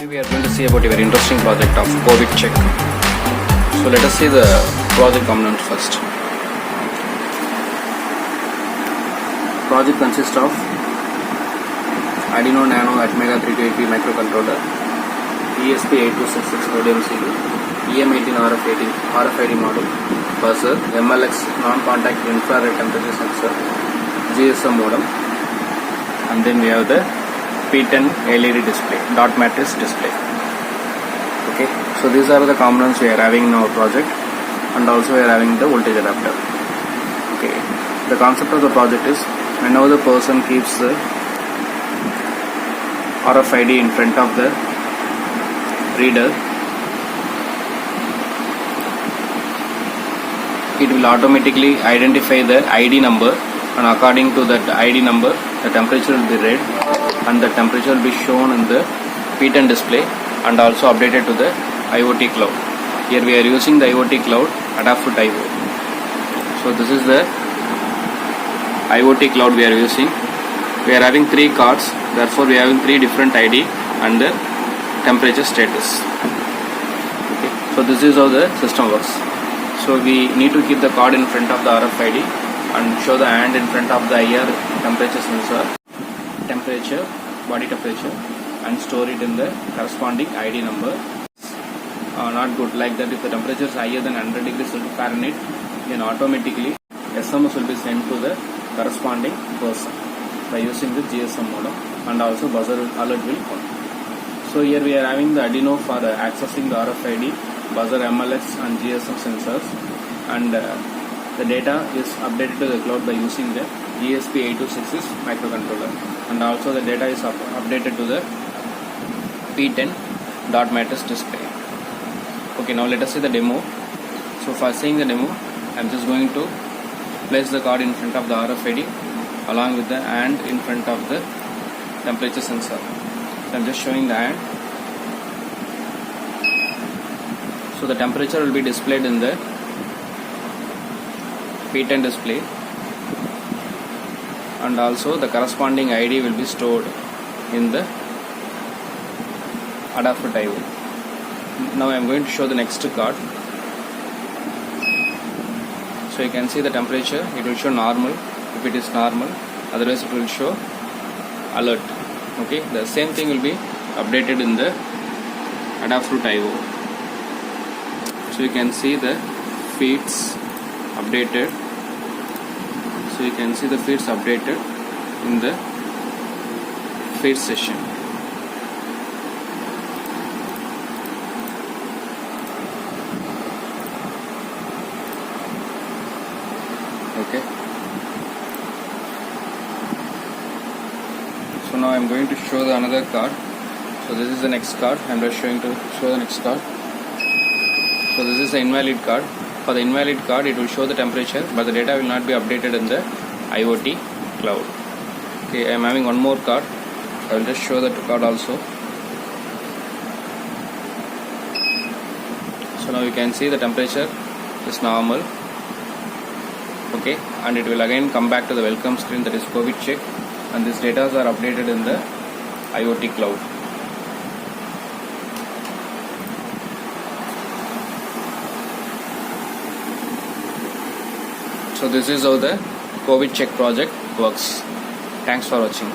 Today we are going to see about a very interesting project of COVID check. So let us see the project component first. Project consists of Arduino Nano Atmega 3280 microcontroller, ESP8266 Node MCU, EM18 RFID module, buzzer, MLX non-contact infrared temperature sensor, GSM modem, and then we have the P10 LED display, dot matrix display. Okay, so these are the components we are having in our project, and also we are having the voltage adapter. Okay, the concept of the project is whenever the person keeps the RFID in front of the reader, it will automatically identify the ID number, and according to that ID number the temperature will be read and the temperature will be shown in the P10 display and also updated to the IoT cloud. Here we are using the IoT cloud Adafruit IO. So this is the IoT cloud we are using. We are having 3 cards, therefore we are having 3 different ID and the temperature status. Okay. So this is how the system works. So we need to keep the card in front of the RFID and show the hand in front of the IR temperature sensor, temperature, body temperature, and store it in the corresponding ID number. Not good, like that if the temperature is higher than 100 degrees Fahrenheit, then automatically SMS will be sent to the corresponding person by using the GSM modem, and also buzzer alert will come. So here we are having the Arduino for accessing the RFID, buzzer, MLX and GSM sensors, and the data is updated to the cloud by using the ESP8266 microcontroller, and also the data is updated to the P10 dot matrix display. Okay, now let us see the demo. So for seeing the demo, I am just going to place the card in front of the RFID along with the hand in front of the temperature sensor. So I am just showing the hand. So the temperature will be displayed in the P10 display, and also the corresponding ID will be stored in the Adafruit IO. Now I am going to show the next card. So you can see the temperature, it will show normal if it is normal, otherwise it will show alert. Okay, the same thing will be updated in the Adafruit IO. So you can see the feeds updated. So you can see the feeds updated in the feed session. Okay. So now I am going to show the another card. So this is the next card. I am just showing to show the next card. So this is the invalid card. For the invalid card, it will show the temperature, but the data will not be updated in the IoT cloud. Okay, I am having one more card. I will just show that card also. So now you can see the temperature is normal. Okay, and it will again come back to the welcome screen, that is COVID check, and these data are updated in the IoT cloud. So this is how the COVID check project works. Thanks for watching.